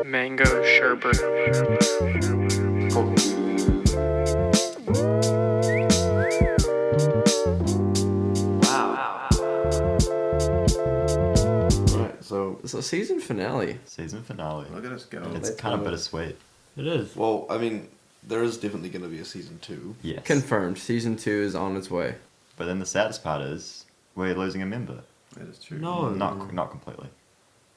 Mango sherbet. Wow. Right, so season finale. Season finale. Look at us go. It's kind of bittersweet. It is. well, I mean, there is definitely going to be a season 2. Yes. Confirmed. Season 2 is on its way. But then the saddest part is we're losing a member. That is true. No. Not completely.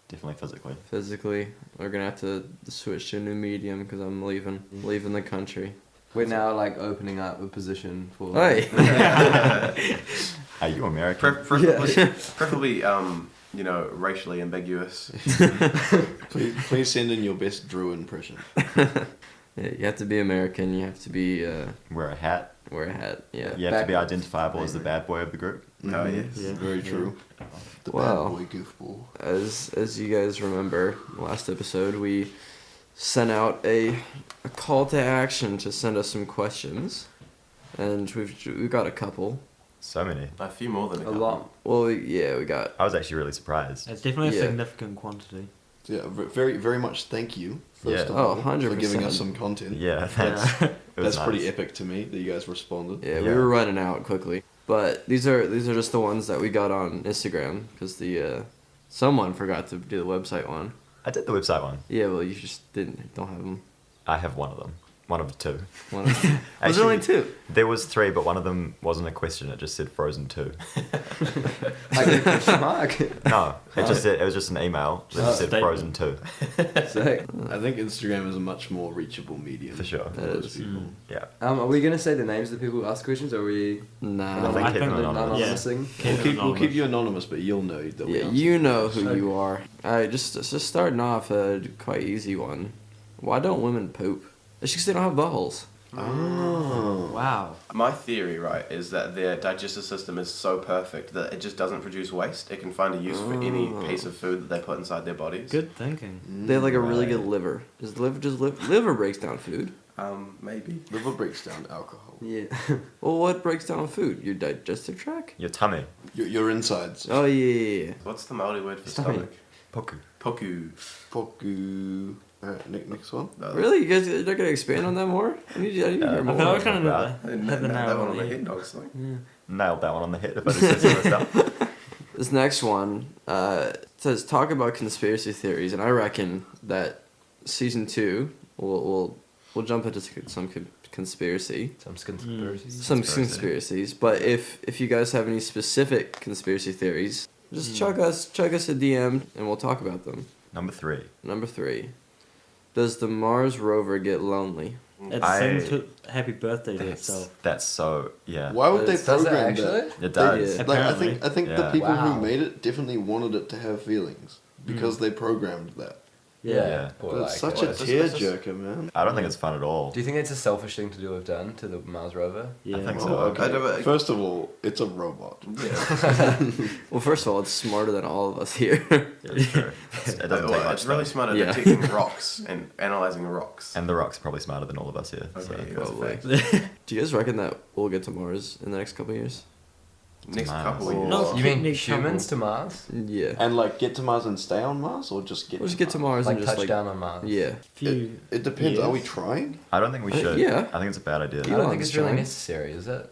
Definitely physically. Physically, we're gonna have to switch to a new medium because I'm leaving the country. We're now like opening up a position for. Hey. Are you American? Preferably, racially ambiguous. Please send in your best Drew impression. Yeah, you have to be American. You have to be Wear a hat. wear a hat. Yeah. You have to be identifiable as the bad boy of the group. Oh, yes. Yeah. Very true. The Wow. bad boy goofball. As you guys remember, last episode we sent out a call to action to send us some questions, and we've got a couple. So many. A few more than a A couple. lot. Well, we got. I was actually really surprised. It's definitely a Yeah. significant quantity. Yeah, very, very much thank you, first Yeah. of all, Oh, 100%. for giving us some content. Yeah, thanks. It was That's pretty nice. epic to me that you guys responded. Yeah, we Yeah. were running out quickly, but these are just the ones that we got on Instagram because someone forgot to do the website one. I did the website one. Yeah, well, you just don't have them. I have one of them. One of the two. One of them. There's only two. There was 3, but one of them wasn't a question. It just said Frozen 2. Like a question mark. No, it was just an email that just said Statement. Frozen 2. Sick. I think Instagram is a much more reachable medium. For sure. For That those is. people. Yeah. Are we gonna say the names of the people who ask questions, or are we? Nah. I think I keep think them they're anonymous. Yeah. anonymous thing? We'll keep you anonymous, but you'll know that we Yeah, answered. you know who you are. Alright, just starting off a quite easy one. Why don't women poop? It's because they don't have buttholes. Oh. Wow. My theory, right, is that their digestive system is so perfect that it just doesn't produce waste. It can find a use for any piece of food that they put inside their bodies. Good thinking. They have like a really Right. good liver. Is the liver just liver breaks down food? Maybe. Liver breaks down alcohol. Yeah. Well, what breaks down food? Your digestive tract? Your tummy. Your insides. Oh yeah. What's the Maori word for Stomach. stomach? Poku. Poku. Poku. Next one. No, Really? You guys are not gonna expand on that more? I need to hear I more. feel like kind Wow. of I didn't have the know nail that one on on the the head. head, obviously. Nailed that one on the head if I just said some of the stuff. This next one says talk about conspiracy theories, and I reckon that season 2 we'll jump into some conspiracy, Some conspiracies. some Conspiracy. conspiracies. But if you guys have any specific conspiracy theories, just chuck us a DM and we'll talk about them. Number 3. Number 3, does the Mars rover get lonely? It I- sings to happy birthday to itself. That's so, yeah. Why would they Does it program actually? that? It does. Yeah. Like, Apparently. I think the Yeah. people Wow. who made it definitely wanted it to have feelings because they programmed that. Yeah. Or It's like, such a what? tearjerker, man. I don't think it's fun at all. Do you think it's a selfish thing to do have done to the Mars rover? Yeah. I think so. Oh, okay. I don't- First of all, it's a robot. Yeah. Well, first of all, it's smarter than all of us here. Yeah, it's true. It doesn't take much. It's really though. smart at Yeah. detecting rocks and analysing rocks. And the rock's probably smarter than all of us here. So. Okay, that's a Probably. fact. Do you guys reckon that we'll get to Mars in the next couple of years? Next Mars. couple of years. No, You mean Picnic humans couple. to Mars? Yeah. And like get to Mars and stay on Mars, or just get We'll just get to Mars Like and just touch down on Mars? yeah. Few. It depends. Are we Yes. trying? I don't think we should. yeah. I think it's a bad idea. I don't think Elon's it's really trying. necessary, is it?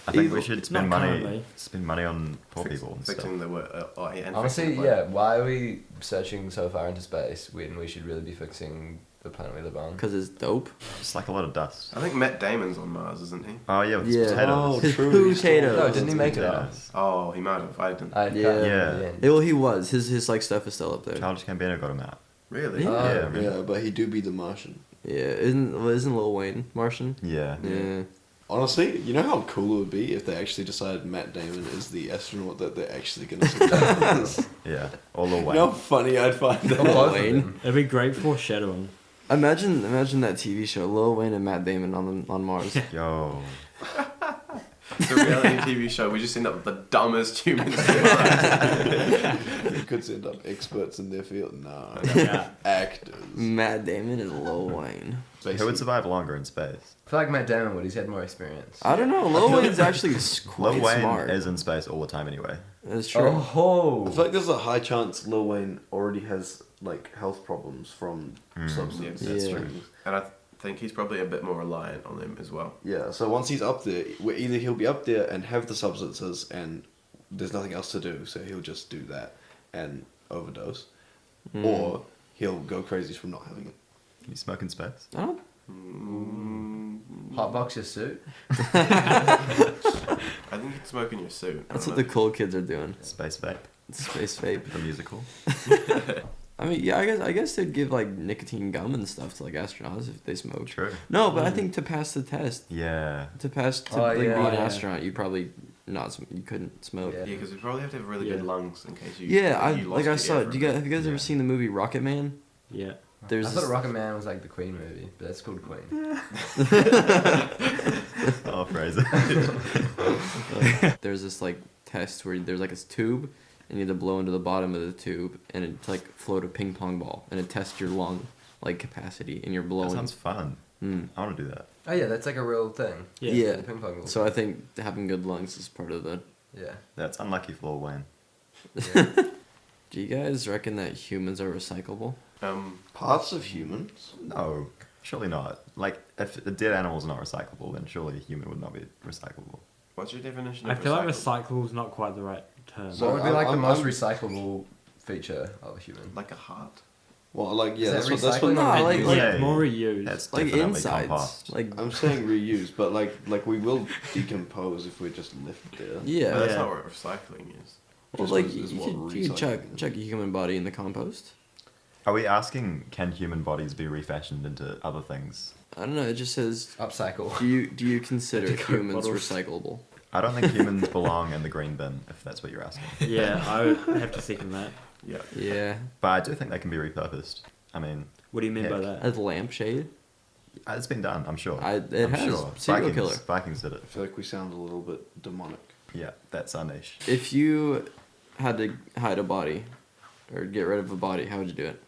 I think we Evil. should It's spend not money currently. on poor people and stuff. Fixing the word. And Honestly, fixing the yeah. planet. Why are we searching so far into space when we should really be fixing the planet we live on? Because it's dope. It's like a lot of dust. I think Matt Damon's on Mars, isn't he? Oh yeah, with Yeah. potatoes. His true. potatoes. No, didn't he make it up? Potatoes. Oh, he might have. I didn't. I Yeah. can't remember the Yeah. end. Yeah, well, he was. His like stuff is still up there. Childish Gambino got him out. Really? Yeah. Yeah, Oh, really. Yeah, but he do be the Martian. Yeah, isn't Lil Wayne Martian? Yeah. Yeah. Honestly, you know how cool it would be if they actually decided Matt Damon is the astronaut that they're actually going to send. Yeah. Or Lil You Wayne. know how funny I'd find Oh, that? both of Wayne. them. It'd be great foreshadowing. Imagine that TV show, Lil Wayne and Matt Damon on Mars. Yo. The reality TV show, we just end up with the dumbest humans. You could send up experts in their field. Nah. Yeah. Actors. Matt Damon is Lil Wayne. Who would survive longer in space? I feel like Matt Damon would. He's had more experience. I don't know. Lil Wayne's actually quite Lil Wayne smart. is in space all the time anyway. That's true. I feel like there's a high chance Lil Wayne already has like health problems from Mm. substance. Yes, that's Yeah. true. And I think he's probably a bit more reliant on them as well. Yeah, so once he's up there, either he'll be up there and have the substances and there's nothing else to do, so he'll just do that and overdose, or he'll go crazy from not having it. Can you smoke in space? I don't. Hotbox your suit. I think you can smoke in your suit. That's what the cool kids are doing. Space vape, Space vape. the musical. I mean, yeah, I guess they'd give like nicotine gum and stuff to like astronauts if they smoked. True. No, but I think to pass the test, Yeah. to Oh, like, be yeah. an Yeah. astronaut, you probably you couldn't smoke. Yeah. Yeah, because you probably have to have really good lungs in case you. Yeah, you lost I your saw. air Have for you a guys bit. ever Yeah. seen the movie Rocket Man? Yeah. There's I this, thought Rocket Man was like the Queen movie, but that's called Queen. Oh, Fraser. there's this like test where there's like this tube, and you have to blow into the bottom of the tube, and it like float a ping pong ball, and it tests your lung like capacity, and you're That blowing. sounds fun. Mm. I want to do that. Oh yeah, that's like a real thing. Yeah. The ping pong ball. So I think having good lungs is part of the. Yeah. That's unlucky for Lil Wayne. Yeah. Do you guys reckon that humans are recyclable? Parts of humans? No, surely not. Like, if a dead animal's not recyclable, then surely a human would not be recyclable. What's your definition I of feel like recyclable? recycle is not quite the right term. So What would be like the I'm- most I'm- recyclable feature of a human? Like a heart. Well, like, yeah, Is that's that what, that's what recycling No, or like- reuse? like- yeah, more reuse. That's Like definitely insides. compost. Like I'm saying reuse, but like we will decompose if we're just left there. yeah. But that's Yeah. not what recycling is. Well, Just like is you what could chuck recycling is. a human body in the compost. Are we asking, can human bodies be refashioned into other things? I don't know. It just says, Upcycle. do you consider Coke humans bottles. recyclable? I don't think humans belong in the green bin, if that's what you're asking. Yeah, I would have to second that. Yeah. Yeah, But I do think they can be repurposed. I mean, What do you mean by Heck. that? a lampshade. it's been done, I'm sure. It I'm has. sure. Serial Vikings, killer. Vikings did it. I feel like we sound a little bit demonic. Yeah, that's our niche. If you had to hide a body, or get rid of a body, how would you do it?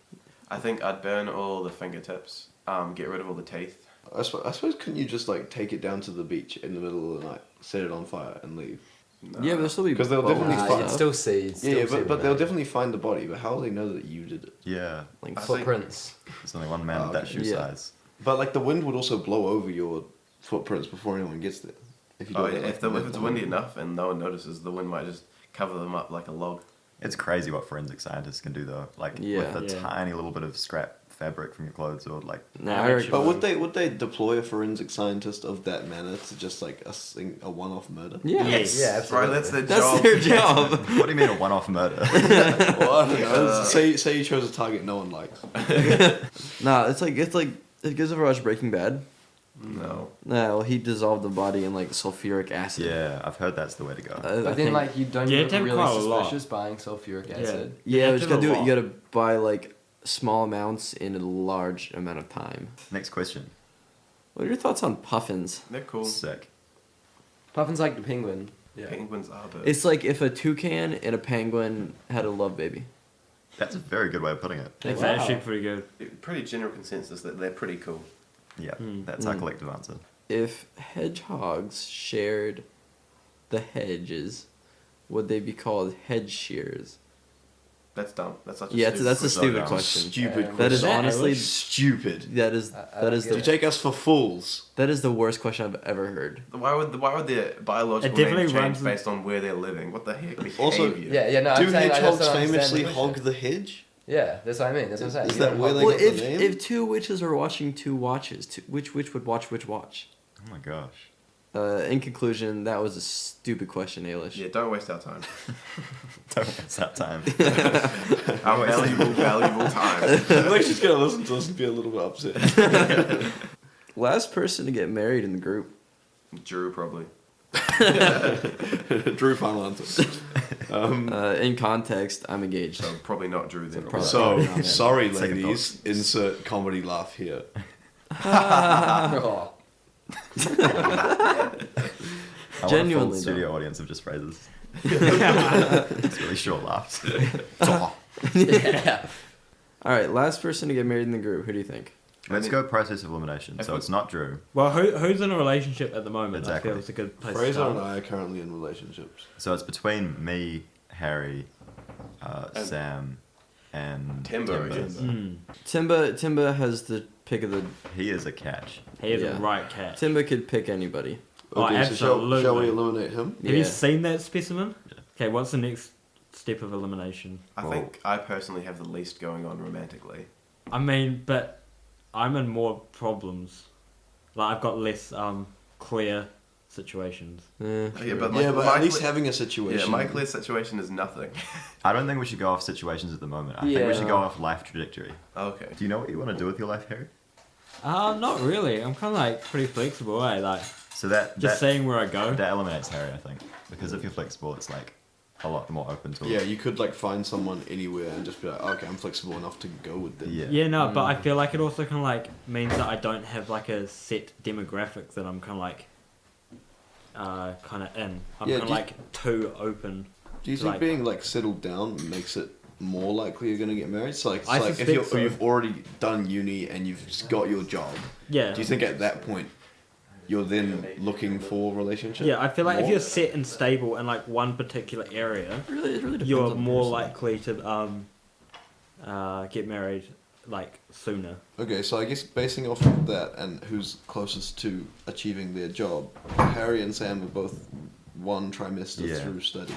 I think I'd burn all the fingertips. Get rid of all the teeth. I suppose couldn't you just like take it down to the beach in the middle of the night, set it on fire, and leave? No. Yeah, but there'll still be 'Cause they'll bones definitely and find- You'd stuff. still see. You'd still Yeah, see but the they'll name. definitely find the body. But how will they know that you did it? Yeah, like I Footprints. there's only one man Oh, with that okay. shoe Yeah. size. But like the wind would also blow over your footprints before anyone gets there. If you Oh, do yeah, it, like, if it's windy enough and no one notices, the wind might just cover them up like a log. It's crazy what forensic scientists can do, though. Like, Yeah. with a Yeah. tiny little bit of scrap fabric from your clothes, or like, No, Yeah, I reckon, But would they deploy a forensic scientist of that manner to just like a one-off murder? yeah, Yes. Yeah, absolutely. Right, that's their that's job. their job. what do you mean a one-off murder? Well, I don't know. Say you chose a target no one likes. Nah, it's like it gives ever watch Breaking Bad. No. Nah, well, he dissolved the body in like sulfuric acid. Yeah, I've heard that's the way to go. I But then, think- like, you don't Yeah, look it take really quite a lot. suspicious buying sulfuric acid. yeah, You you just gotta have to do have it. a You gotta buy like small amounts in a large amount of time. Next question. What are your thoughts on puffins? They're cool. Sick. Puffin's like the penguin. Yeah. Penguins are birds. It's like if a toucan and a penguin had a love baby. That's a very good way of putting it. It's Wow. actually pretty good. pretty general consensus that they're pretty cool. Yeah, Hmm. that's our Hmm. collective answer. If hedgehogs shared the hedges, would they be called hedge shears? That's dumb. That's such a Yeah, stupid that's a question. stupid dumb. question. Stupid. That is Is that honestly stupid. that is I that don't is get Do the you take us for fools? that is the worst question I've ever heard. Why would their biological It definitely name change runs- based on where they're living? What the heck? Also- Behavior. Yeah, no, Do I'm saying I just hedgehogs don't understand famously the hog question. the hedge? Yeah, that's what I mean. That's what I'm saying. Is You that don't where hog- they Well, got the name? if two witches are watching two watches, which witch would watch which watch? Oh my gosh. In conclusion, that was a stupid question, Ailish. Yeah, don't waste our time. Don't waste that time. Our valuable time. I'm actually just gonna listen to us and be a little bit upset. Last person to get married in the group. Drew, probably. Drew final answer. In context, I'm engaged. So probably not Drew then. Probably- So sorry, Second ladies. Insert comedy laugh here. Oh. I want a Genuinely, full though. studio audience of just phrases. It's really short laughs. Yeah. All right, last person to get married in the group. Who do you think? Let's go process of elimination. If So we- it's not Drew. Well, who's in a relationship at the moment? Exactly. I feel it's a good place Fraser to and start. I are currently in relationships. So it's between me, Harry, And- Sam, and Timber, I guess. Themba has the pick of the. He is a catch. He is Yeah. a right cat. Themba could pick anybody. Oh, Okay, so absolutely. shall we eliminate him? Have you Yeah. seen that specimen? Yeah. Okay, what's the next step of elimination? I Well- think I personally have the least going on romantically. I mean, but I'm in more problems. Like, I've got less clear situations. Eh. Yeah, but, Yeah, but my at least cle- having a Yeah, situation. my clear situation is nothing. I don't think we should go off situations at the moment. I think we should go Yeah. off life trajectory. Okay. Do you know what you want to do with your life, Harry? Not really. I'm kind of like pretty flexible, eh? Like, So that just seeing where I go. that eliminates Harry, I think, because if you're flexible, it's like a lot more open to it. Yeah, you could like find someone anywhere and just be like, okay, I'm flexible enough to go with them. Yeah. Yeah, no, but I feel like it also kind of like means that I don't have like a set demographic that I'm kind of like kind of in. I'm Yeah, kind of do you- like too open. Do you think Like- being like settled down makes it more likely you're gonna get married? So like, I if suspect so. you've already done uni and you've just got your job, Yeah. do you think at that point you're then looking for a relationship? Yeah, I feel like if more? you're set and stable in like one particular area, It really depends you're on the more person. likely to get married like sooner. Okay, so I guess basing off of that and who's closest to achieving their job, Harry and Sam are both one trimester Yeah. through study,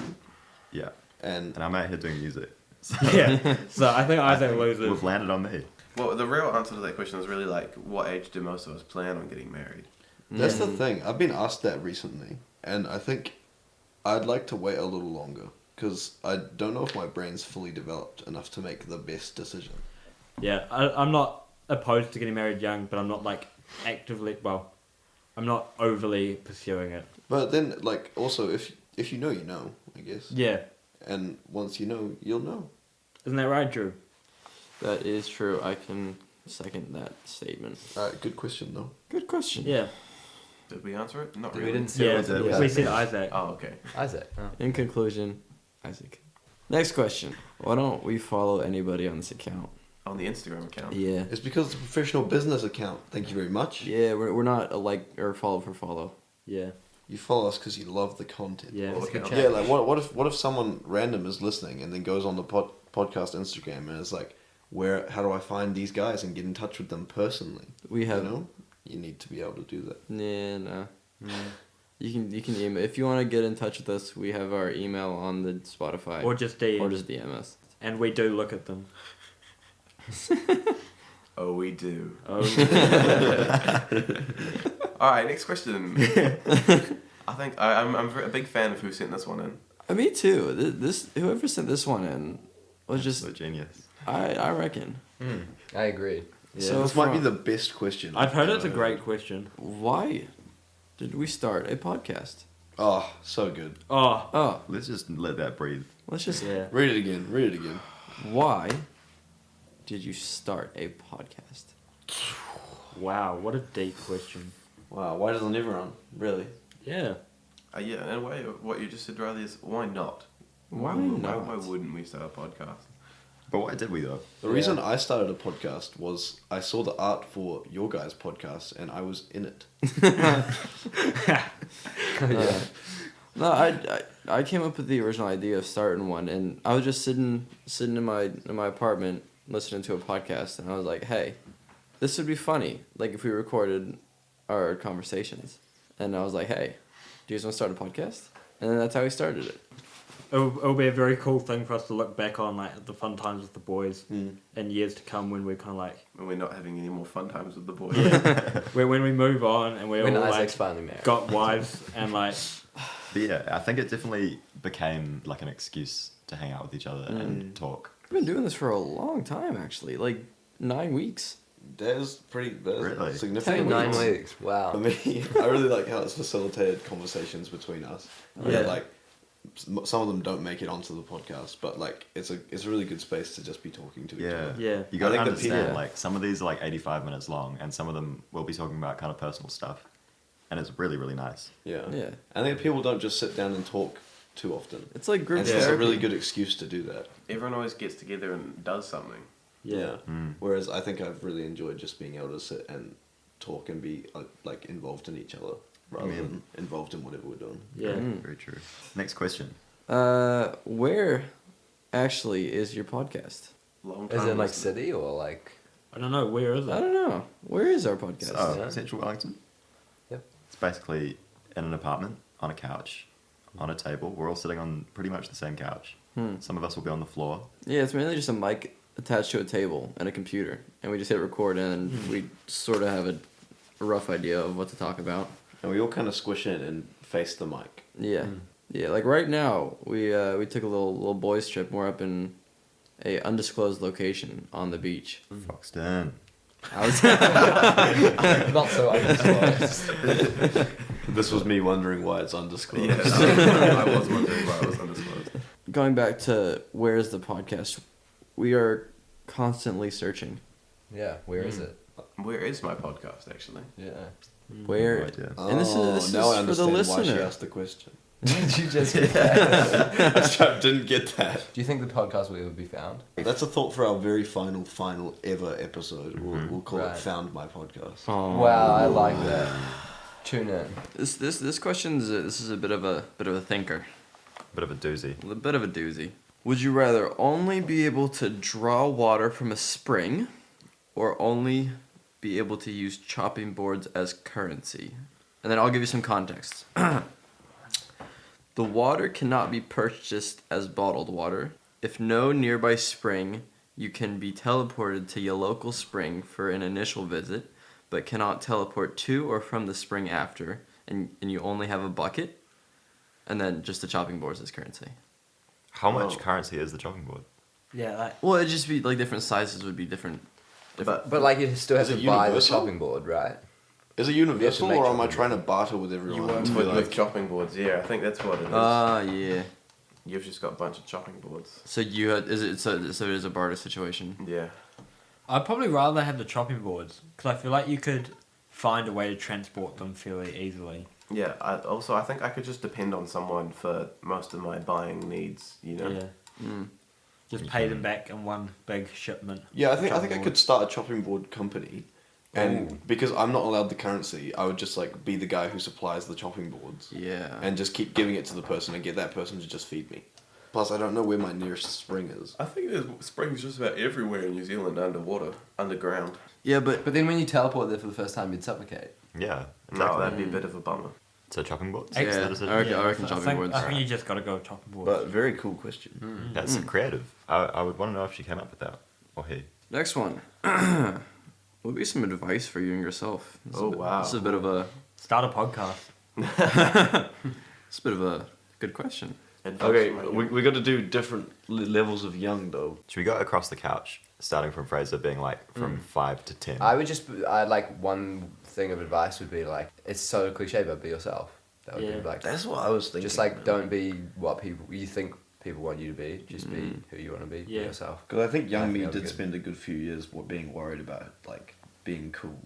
Yeah. and And I'm out here doing music. So Yeah. So I think I Isaac think loses. we've landed on me. Well, the real answer to that question is really like, what age do most of us plan on getting married? that's the thing. I've been asked that recently, and I think I'd like to wait a little longer because I don't know if my brain's fully developed enough to make the best decision. Yeah, I'm not opposed to getting married young, but I'm not like actively. Well, I'm not overly pursuing it. But then, like, also if you know, you know, I guess. Yeah, And once you know, you'll know. isn't that right, Drew? That is true. I can second that statement. All right, good question though. Good question. Yeah. Did we answer it? Not We really. didn't say Yeah, what the- yeah. we said Isaac. Oh, okay. Isaac. Oh. In conclusion, Isaac. Next question. Why don't we follow anybody on this account? On the Instagram account. Yeah. It's because it's a professional business account. Thank you very much. Yeah, we're not a like or follow for follow. Yeah. You follow us because you love the content. Yeah. Well, It's a good okay. chat. Yeah, like what if someone random is listening and then goes on the podcast Instagram and is like, how do I find these guys and get in touch with them personally? We have You know, you need to be able to do that. yeah, no. You can email if you want to get in touch with us. We have our email on the Spotify Or just DM. or just DM us. And we do look at them. Oh, we do. Oh. All right, next question. I think I'm a big fan of who sent this one in. Me too. This whoever sent this one in was just So genius. I reckon. I agree. Yeah. So this might be from- the best question. I've heard it's a ever great question. Why did we start a podcast? Oh, so good. Oh. Oh, Let's just let that breathe. let's just. Yeah. Read it again. Read it again. Why did you start a podcast? Wow, what a deep question. Wow, why doesn't everyone? Really? Yeah. Yeah, in a way, what you just said, Riley, is why not? Why Why not? wouldn't we start a podcast? But why did we though? The reason I started a podcast was I saw the art for your guys' podcast and I was in it. Yeah. No, I came up with the original idea of starting one, and I was just sitting in my apartment listening to a podcast, and I was like, hey, this would be funny, like if we recorded our conversations, and I was like, hey, do you guys want to start a podcast? And then that's how we started it. It'll be a very cool thing for us to look back on, like the fun times with the boys Mm. in years to come when we're kind of like, When we're not having any more fun times with the boys. when we move on and we're When all Isaac's like finally married. got wives and like, But yeah, I think it definitely became like an excuse to hang out with each other and talk. We've been doing this for a long time, actually, like 9 weeks. That is Really? significant. 9 weeks. weeks. For Wow. me, I really like how it's facilitated conversations between us. Yeah. Like, some of them don't make it onto the podcast, but like it's a really good space to just be talking to each Yeah. other. yeah. You got to I think the understand, people- like, some of these are like 85 minutes long, and some of them will be talking about kind of personal stuff. And it's really, really nice. Yeah. Yeah. I think people don't just sit down and talk too often. It's like group And it's a therapy. really good excuse to do that. Everyone always gets together and does something. Yeah. Whereas I think I've really enjoyed just being able to sit and talk and be like involved in each other rather Yeah. than involved in whatever we're doing. Yeah. Very true. Next question. Where actually is your podcast? long time. Is it like listener. city or like? I don't know. Where is I it? don't know. Where is our podcast? So, Yeah. Central Wellington. Yep. It's basically in an apartment, on a couch, on a table. We're all sitting on pretty much the same couch. Some of us will be on the floor. Yeah, it's mainly just a mic attached to a table and a computer, and we just hit record, and we sort of have a rough idea of what to talk about. And we all kind of squish in and face the mic. Yeah, yeah. Like right now, we took a little boys trip. We're up in a undisclosed location on the beach. Foxton. I was Not so undisclosed. This was me wondering why it's undisclosed. Yeah, I was wondering why it was undisclosed. going back to where's the podcast. We are constantly searching. Yeah, where is it? Where is my podcast, actually? Yeah. Where No idea. And this is now I for the understand why she listener. asked the question. Did you just get that? I didn't get that. Do you think the podcast will ever be found? That's a thought for our very final ever episode. We'll call Right. it Found My Podcast. Oh. Wow, I like that. Tune in. This question is a bit of a thinker. Bit of a doozy. A bit of a doozy. Would you rather only be able to draw water from a spring, or only be able to use chopping boards as currency? And then I'll give you some context. The water cannot be purchased as bottled water. If no nearby spring, you can be teleported to your local spring for an initial visit, but cannot teleport to or from the spring after, and you only have a bucket, and then just the chopping boards as currency. How much Whoa. currency is the chopping board? Yeah, like Well, it'd just be like different sizes would be different. But But like, you still have Is to it buy the universal? chopping board, right? Is it universal, make or am I chopping trying to barter with everyone? you work to be with like, chopping boards, yeah, I think that's what it is. Yeah. You've just got a bunch of chopping boards. So you had, so it is a barter situation. Yeah. I'd probably rather have the chopping boards because I feel like you could find a way to transport them fairly easily. Yeah, I think I could just depend on someone for most of my buying needs, you know? Yeah. Mm. Just pay them back in one big shipment. yeah, I think Chopping I board. could start a chopping board company, and because I'm not allowed the currency, I would just like be the guy who supplies the chopping boards, Yeah. and just keep giving it to the person and get that person to just feed me. Plus, I don't know where my nearest spring is. I think there's springs just about everywhere in New Zealand underwater, underground. Yeah, but But then when you teleport there for the first time, you'd suffocate. Yeah. No, Exactly. that'd be a bit of a bummer. So chopping boards? Yeah, Is that a decision? I reckon so chopping I think, boards. I think you just got to go chopping boards. But very cool question. That's creative. I would want to know if she came up with that. Or he. Next one. What would be some advice for you and yourself? This is Oh, a bit- wow. This is a bit of a. Start a podcast. It's a bit of a good question. Advice Okay, from my we got to do different levels of young though. Should we go across the couch, starting from Fraser being like from 5 to 10? I would just, I like one thing of advice would be like, it's so cliche, but be yourself. That would Yeah. be like, That's what I was thinking. just like don't be what people you think people want you to be. Just be who you want to be. Yeah. Be yourself. Because I think young I think me that'd be did good. spend a good few years being worried about like being cool.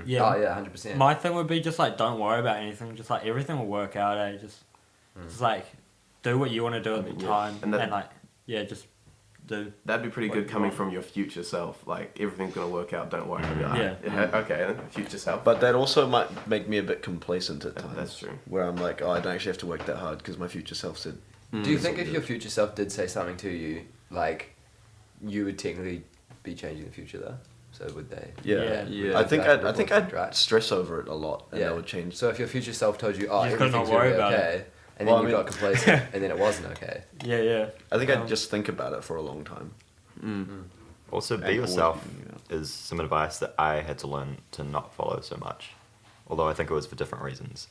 Yeah. Oh yeah, 100%. My thing would be just like don't worry about anything. Just like everything will work out. Just like do what you want to do at the Yeah. time, And and, that- like yeah, just do. That'd be pretty What good you coming want. from your future self. Like, everything's gonna work out, don't worry. Yeah. Okay, then, future self. But that also might make me a bit complacent at times. That's true. Where I'm like, oh, I don't actually have to work that hard because my future self said. Do you think if your future self did say something to you, like, you would technically be changing the future though? So would they? Yeah. Yeah. I think Like, I think ripple I'd effect, right? stress over it a lot, and that would change. So if your future self told you, oh, You just gotta not everything's gonna worry be about it. okay, and Well, then I you mean- got complacent, and then it wasn't okay. Yeah, yeah. I think Um, I'd just think about it for a long time. Also, And be yourself always be, is some advice that I had to learn to not follow so much. Although I think it was for different reasons.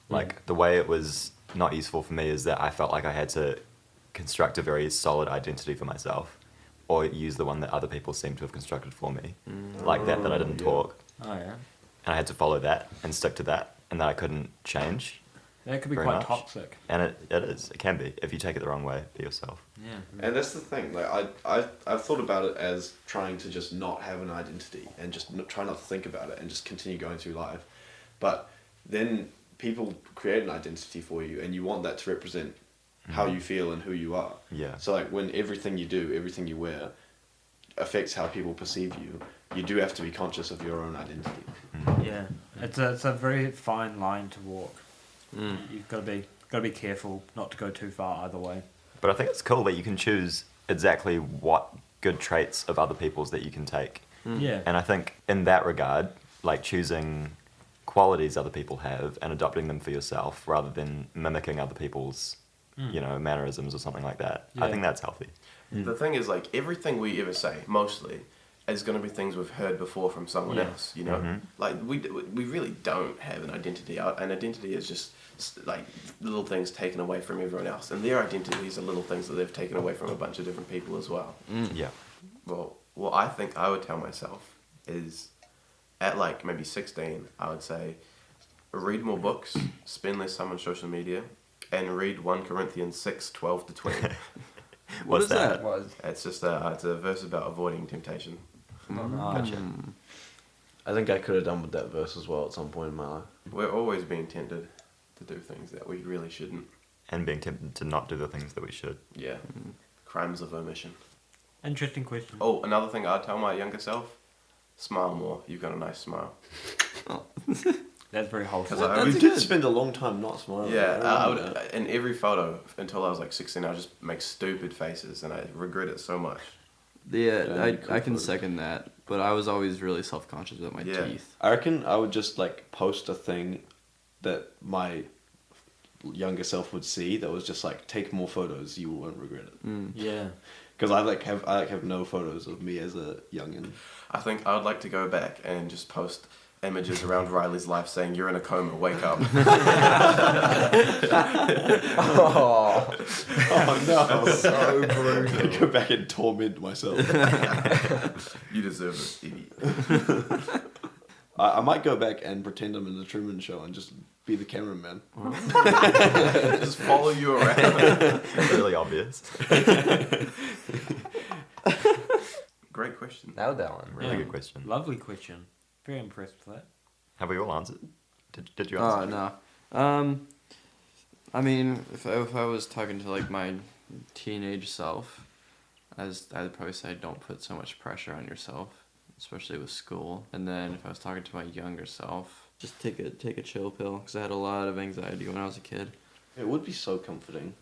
Like, the way it was not useful for me is that I felt like I had to construct a very solid identity for myself, or use the one that other people seem to have constructed for me. Like that I didn't talk. Oh yeah. And I had to follow that and stick to that, and that I couldn't change. That could be Very quite much. toxic. And it is. It can be. If you take it the wrong way, be yourself. Yeah. And that's the thing. Like I've thought about it as trying to just not have an identity and just try not to think about it and just continue going through life. But then people create an identity for you, and you want that to represent how you feel and who you are. Yeah. So like when everything you do, everything you wear, affects how people perceive you, you do have to be conscious of your own identity. Yeah. It's a very fine line to walk. You've got to be careful not to go too far either way. But I think it's cool that you can choose exactly what good traits of other people's that you can take. Yeah. And I think in that regard, like choosing qualities other people have and adopting them for yourself rather than mimicking other people's, you know, mannerisms or something like that. I Yeah. think that's healthy. The thing is, like, everything we ever say, mostly, is going to be things we've heard before from someone Yeah. else, you know? Like, we really don't have an identity. An identity is just, like, little things taken away from everyone else. And their identities are little things that they've taken away from a bunch of different people as well. Yeah. Well, what I think I would tell myself is, at, like, maybe 16, I would say, read more books, spend less time on social media, and read 1 Corinthians 6, 12 to 20. What is that? It's just it's a verse about avoiding temptation. Gotcha. I think I could have done with that verse as well at some point in my life. We're always being tempted to do things that we really shouldn't. And being tempted to not do the things that we should. Yeah. Crimes of omission. Interesting question. Oh, another thing I'd tell my younger self, smile more. You've got a nice smile. That's very wholesome. Because We did spend a long time not smiling. yeah, I I remember would, in every photo, until I was like 16, I would just make stupid faces, and I regret it so much. Yeah, Yeah, I can cool. second that, but I was always really self-conscious about my Yeah. teeth. I reckon I would just like post a thing that my younger self would see that was just like, take more photos, you won't regret it. Yeah. Because I have no photos of me as a youngin. I think I would like to go back and just post images around Riley's life saying, "You're in a coma, wake up." Oh, no! so brutal. Go back and torment myself. You deserve it, idiot. I might go back and pretend I'm in the Truman Show and just be the cameraman. Just follow you around. Really obvious. Great question. Nailed that one. Really good question. Lovely question. Very impressed with that. Have we all answered? Did you answer? Oh no. I mean, if I was talking to like my teenage self, I'd probably say don't put so much pressure on yourself, especially with school. And then if I was talking to my younger self, just take a chill pill, because I had a lot of anxiety when I was a kid. It would be so comforting.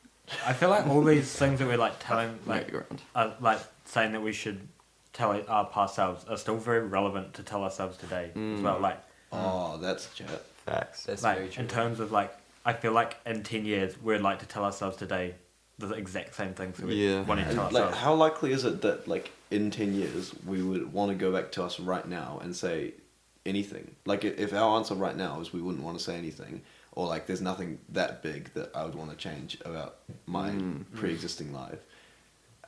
I feel like all these things that we're like telling, Like, like, like saying that we should tell our past selves are still very relevant to tell ourselves today as well. Like, Oh, that's chat. Facts. That's very like true. in terms of like, I feel like in 10 years we'd like to tell ourselves today the exact same things that we Yeah. want to tell And, like, ourselves. how likely is it that like in 10 years we would want to go back to us right now and say anything? Like if our answer right now is we wouldn't want to say anything, or like there's nothing that big that I would want to change about my pre-existing life,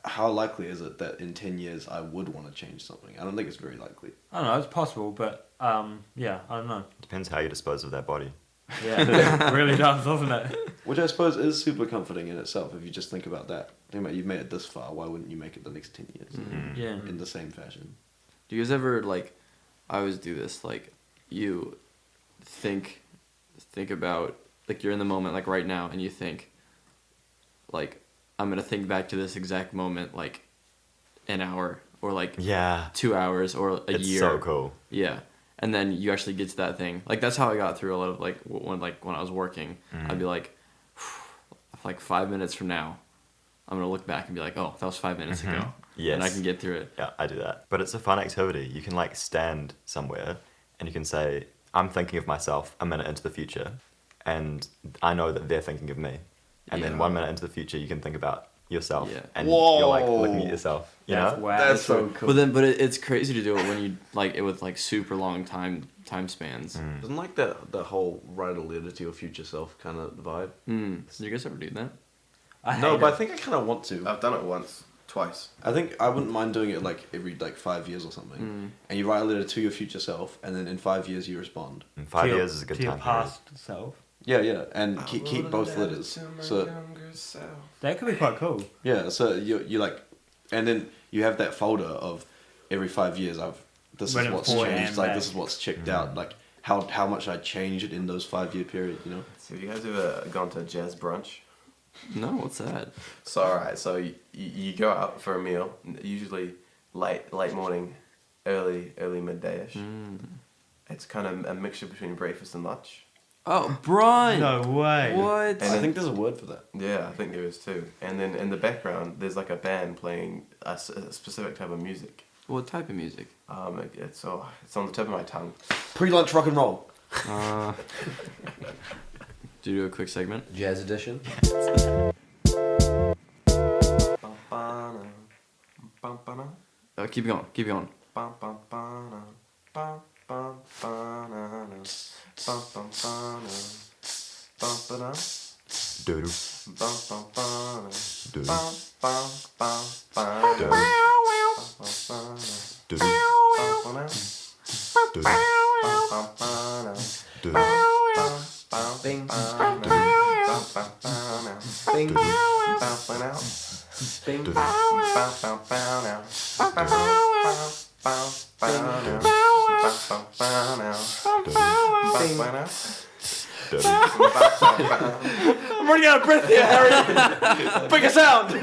how likely is it that in 10 years I would want to change something? I don't think it's very likely. I don't know, it's possible, but yeah, I don't know. Depends how you dispose of that body. Yeah, it really does, doesn't it? Which I suppose is super comforting in itself if you just think about that. Think about you've made it this far, why wouldn't you make it the next 10 years Yeah. in the same fashion? Do you guys ever like? I always do this. Like, you think about like you're in the moment, like right now, and you think, like, I'm gonna think back to this exact moment, like, an hour or like Yeah. 2 hours or a It's year. so cool. Yeah, and then you actually get to that thing. Like, that's how I got through a lot of like when I was working. I'd be like 5 minutes from now, I'm gonna look back and be like, oh, that was 5 minutes ago. Yes. And I can get through it. Yeah, I do that. But it's a fun activity. You can like stand somewhere and you can say, I'm thinking of myself a minute into the future, and I know that they're thinking of me. And then Yeah. 1 minute into the future, you can think about yourself, Yeah. and you're like looking at Whoa. yourself. You That's know? wow. That's so cool. But it's crazy to do it when you like it with like super long time spans. Doesn't like the whole write a letter to your future self kind of vibe? Did you guys ever do that? No, hate but it. I think I kind of want to. I've done it once, twice. I think I wouldn't mind doing it like every like 5 years or something. And you write a letter to your future self, and then in 5 years you respond. And 5 To your- years is a good to your time period. past self. Yeah, yeah, and keep both letters. So That could be quite cool. yeah, so you like, and then you have that folder of every 5 years this is Running what's forward changed, and like back. this is what's checked out, like how much I changed in those 5 year period, you know. So have you guys ever gone to jazz brunch? No, what's that? So alright, so you go out for a meal, usually late morning, early midday-ish. It's kind of a mixture between breakfast and lunch. Oh, Brunt. No way. What? And I think there's a word for that. Yeah, I think there is too. And then in the background, there's like a band playing a specific type of music. What type of music? It's on the tip of my tongue. Pre-lunch rock and roll. Do you do a quick segment? Jazz edition. Keep going. Keep going. Doo-doo. Doo-doo. Doo-doo. Doo-doo. Bing. Bing. Bing. Doo-doo. I'm running out of breath here, Harry. Pick a sound.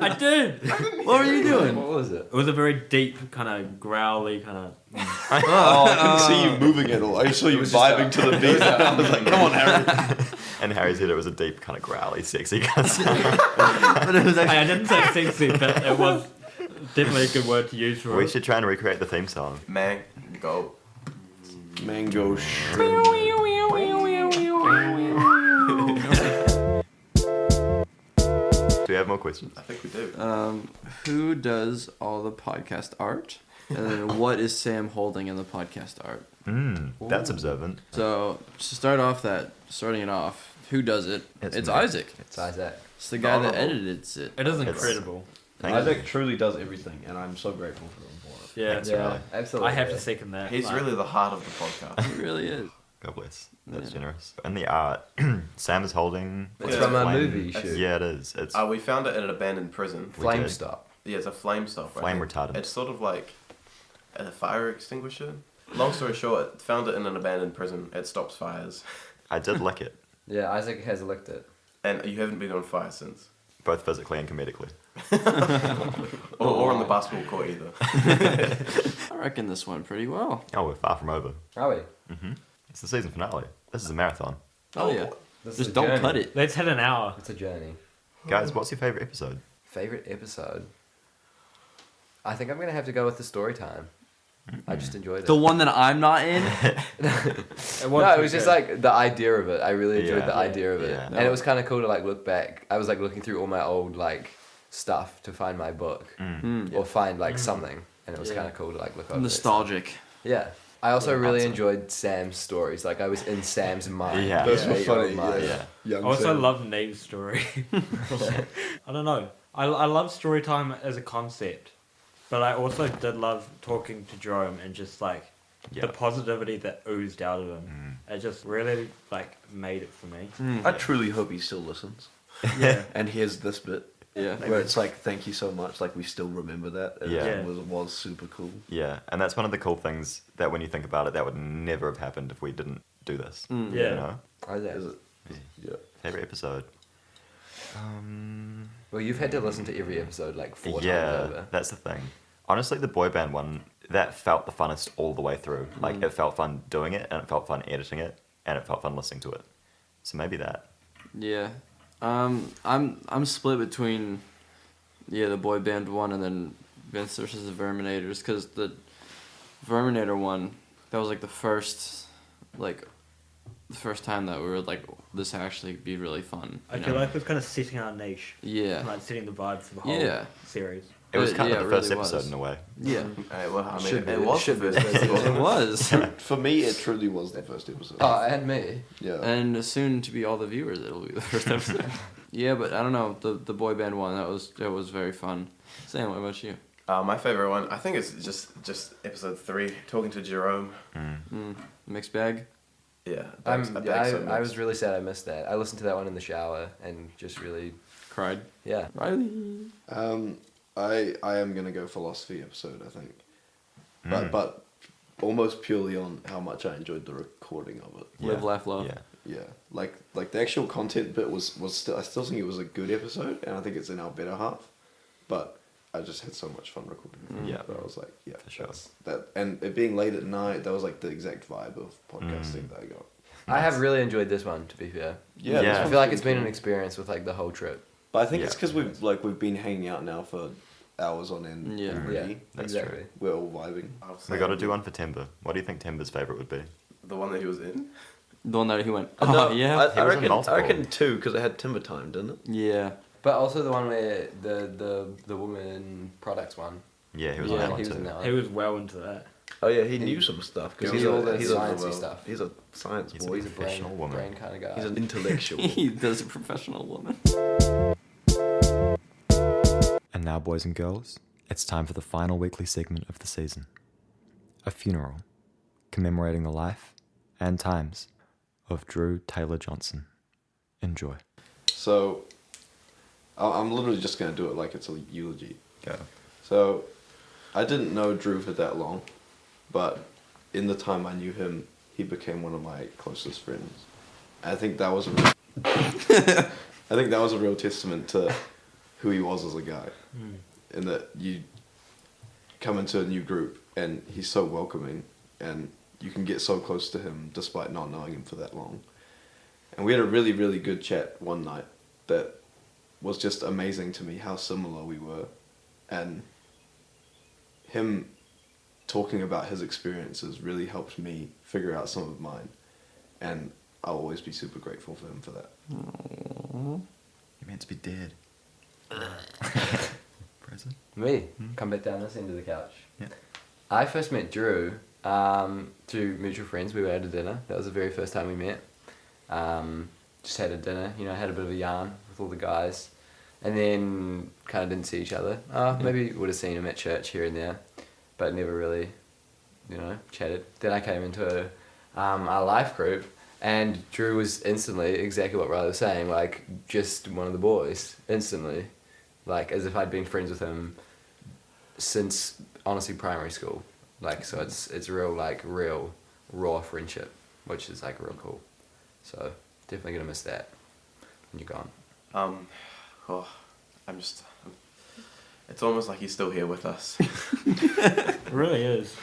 I did. What were you doing? What was it? It was a very deep, kind of growly, kind of. Oh, I couldn't see you moving at all. I just saw you was just vibing to the beat. I was like, come on, Harry. And Harry said it was a deep, kind of growly, sexy kind of sound. But it was I didn't say sexy, but it was definitely a good word to use for We it. should try and recreate the theme song. Mango. Mango shrimp. Do we have more questions? I think we do. Who does all the podcast art? And then what is Sam holding in the podcast art? That's observant. So starting it off, who does it? It's me. Isaac. It's Isaac. It's the guy that Oh. edited it. It is It's- incredible. Thank you. Isaac truly does everything, and I'm so grateful for him for it. Yeah. Thanks, Yeah, really. absolutely. I have to second that. He's Like, really the heart of the podcast. He really is. God bless. That's Yeah. generous. And the art, Sam is holding. It's Yeah. from a Flame- movie shoot. Yeah, it is. It's We found it in an abandoned prison. We Flame did. stop. Yeah, it's a flame stop. I Flame think. retardant. It's sort of like a fire extinguisher. Long story short, found it in an abandoned prison. It stops fires. I did lick it, Yeah, Isaac has licked it. And you haven't been on fire since. both physically and comedically. Or on the basketball court either. I reckon this went pretty well. Oh, we're far from over. Are we? It's the season finale. This is a marathon. Oh yeah. This is Just a don't journey. cut it. Let's hit an hour. It's a journey. Guys, what's your favorite episode? Favorite episode? I think I'm going to have to go with the story time. I just enjoyed it. The one that I'm not in. No, it was just like the idea of it. I really enjoyed Yeah. the idea of it, Yeah. and it was kind of cool to like look back. I was like looking through all my old like stuff to find my book or find like something, and it was Yeah. kind of cool to like look over. Nostalgic. Yeah. I also really awesome. enjoyed Sam's stories. Like I was in Sam's mind. Yeah. Those Yeah. were funny. Mind. Yeah. Young I also Sam. love Nave's story. I don't know. I love story time as a concept, but I also did love talking to Jerome and just like Yeah. the positivity that oozed out of him. It just really like made it for me. I truly hope he still listens. Yeah. And here's this bit Yeah. where it's like, thank you so much. Like we still remember that. And Yeah. it was super cool. Yeah, and that's one of the cool things that when you think about it, that would never have happened if we didn't do this. Yeah. You know? Isaac. Is it? Yeah. Favorite episode? Well, you've had to listen to every episode like 4 yeah, times over. that's the thing. Honestly, the boy band one, that felt the funnest all the way through. Like, it felt fun doing it, and it felt fun editing it, and it felt fun listening to it. So maybe that. Yeah. I'm split between the boy band one and then Vince versus the Verminators, because the Verminator one, that was like the first time that we were like, this actually be really fun. I you feel know? like we're kind of setting our niche, Yeah. like setting the vibe for the whole Yeah. series. It was But, kind yeah, of the it first really episode was. in a way. Yeah. Well, I mean, Should be. it was Should the be. first episode. It was. For me, it truly was the first episode. Oh, and me. Yeah. And soon to be all the viewers, it'll be the first episode. Yeah, but I don't know, the boy band one, that was very fun. Sam, what about you? My favorite one, I think it's just episode 3, talking to Jerome. Mixed bag? Yeah, I I was really sad I missed that. I listened to that one in the shower and just really, Cried. yeah. Riley. I am gonna go philosophy episode. I think, but almost purely on how much I enjoyed the recording of it. Live, laugh, love. Yeah. Yeah, like the actual content bit was still. I still think it was a good episode, and I think it's in our better half. But I just had so much fun recording it. Yeah. But I was like, yeah, For sure. that, and it being late at night, that was like the exact vibe of podcasting that I got. I have really enjoyed this one, to be fair. Yeah, Yeah. this I one's feel like been it's been cool. an experience with like the whole trip. But I think it's Yeah. because we've been hanging out now for hours on end. Yeah. already. Yeah, That's exactly. We're all vibing. I'll say We got to do one for Themba. What do you think Themba's favourite would be? the one that he was in. The one that he went, No, oh, yeah? I He was in reckon. I multiple. reckon 2 because it had timber time, didn't it? Yeah. But also the one where the woman products one. Yeah, he was Yeah, on that he one was too. in that one. He was well into that. Oh yeah, he knew some stuff because He he's did all the he's a sciencey stuff. He's a science He's boy. He's a brain, Professional woman. brain kind of guy. He's an intellectual. He does a professional woman. And now, boys and girls, it's time for the final weekly segment of the season. A funeral, commemorating the life and times of Drew Taylor Johnson. Enjoy. So, I'm literally just gonna do it like it's a eulogy. Go. So, I didn't know Drew for that long, but in the time I knew him, he became one of my closest friends. I think that was I think that was a real testament to who he was as a guy, in that you come into a new group and he's so welcoming, and you can get so close to him despite not knowing him for that long. And we had a really, really good chat one night that was just amazing to me how similar we were, and him talking about his experiences really helped me figure out some of mine, and I'll always be super grateful for him for that. You're meant to be dead. Fraser? Me, come back down this end of the couch. Yeah. I first met Drew through mutual friends. We were at a dinner. That was the very first time we met. Just had a dinner, had a bit of a yarn with all the guys. And then kind of didn't see each other. Maybe would have seen him at church here and there, but never really, chatted. Then I came into our life group, and Drew was instantly exactly what Riley was saying, like just one of the boys, instantly. Like as if I'd been friends with him since, honestly, primary school. Like, so it's real, like, real raw friendship, which is like real cool. So definitely gonna miss that when you're gone. It's almost like he's still here with us. It really is.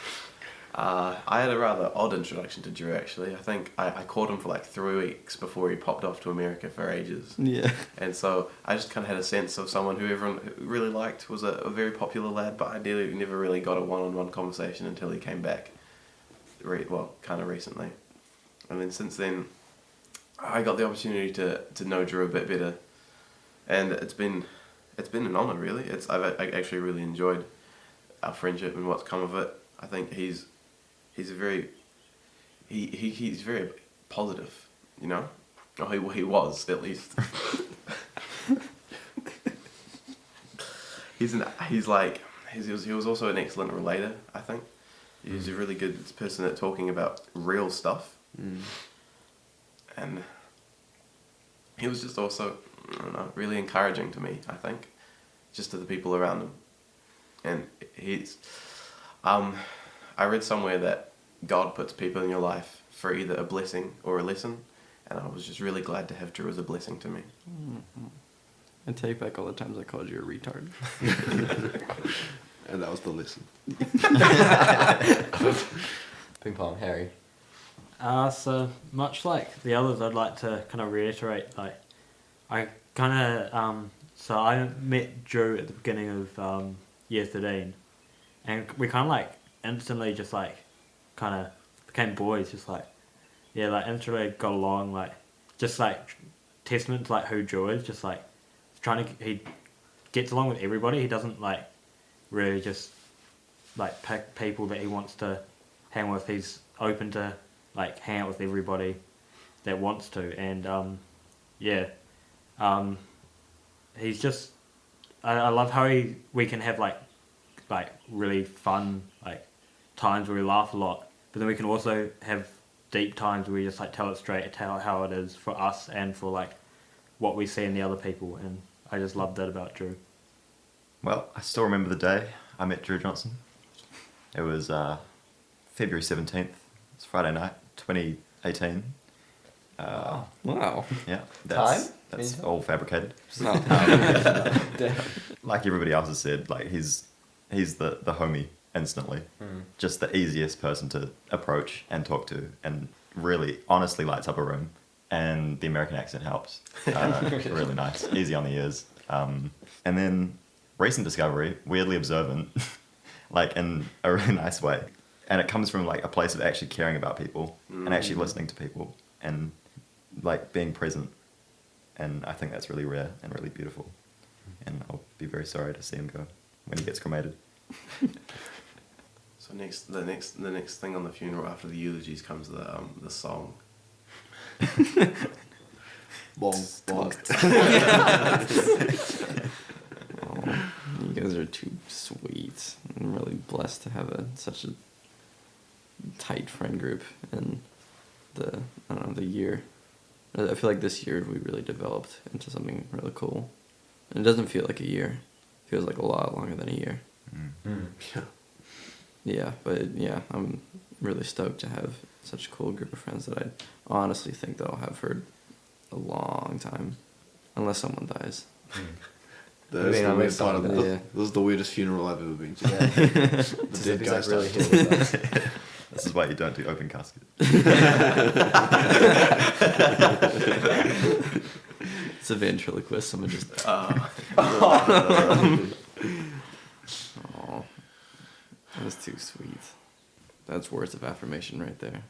I had a rather odd introduction to Drew, actually. I think I caught him for like 3 weeks before he popped off to America for ages. Yeah. And so I just kind of had a sense of someone who everyone really liked, was a very popular lad, but ideally never really got a one-on-one conversation until he came back, kind of recently. And then since then, I got the opportunity to know Drew a bit better, and it's been an honour, really. I actually really enjoyed our friendship and what's come of it. I think he's very positive, or he was at least. He was also an excellent relator, I think. He's a really good person at talking about real stuff. And he was just also, I don't know, really encouraging to me, I think, just to the people around him. And I read somewhere that God puts people in your life for either a blessing or a lesson, and I was just really glad to have Drew as a blessing to me. I take back all the times I called you a retard. And that was the lesson. Ping pong, Harry. So much like the others, I'd like to kind of reiterate, I met Drew at the beginning of year 13, and we kind of instantly just kind of became boys, instantly got along, testament to who Drew is, he gets along with everybody. He doesn't really just pick people that he wants to hang with. He's open to hang out with everybody that wants to, and he's just I love how we can have really fun times where we laugh a lot, but then we can also have deep times where we just tell it straight, tell how it is for us and for what we see in the other people, and I just love that about Drew. Well, I still remember the day I met Drew Johnson. It was February 17th. It's Friday night, 2018. Wow. Yeah, Time? that's all fabricated. It's not Damn. Like everybody else has said, he's the homie instantly. Just the easiest person to approach and talk to and really honestly lights up a room, and the American accent helps. Really nice, easy on the ears. And then recent discovery, weirdly observant, like in a really nice way, and it comes from like a place of actually caring about people and actually listening to people and like being present. And I think that's really rare and really beautiful. And I'll be very sorry to see him go when he gets cremated. So the next thing on the funeral after the eulogies comes the song. Bonk, bonk. Oh, you guys are too sweet. I'm really blessed to have such a tight friend group in the year. I feel like this year we really developed into something really cool. And it doesn't feel like a year. It feels like a lot longer than a year. Yeah. Yeah, but yeah, I'm really stoked to have such a cool group of friends that I honestly think that I'll have for a long time. Unless someone dies. That's I mean, the I'm weird part of excited. this. Yeah. This is the weirdest funeral I've ever been to. Yeah. The dead guy Giuseppes, like, really stuff. hit with us. This is why you don't do open casket. It's a ventriloquist. Someone just. Uh, Oh, that was too sweet. That's words of affirmation right there.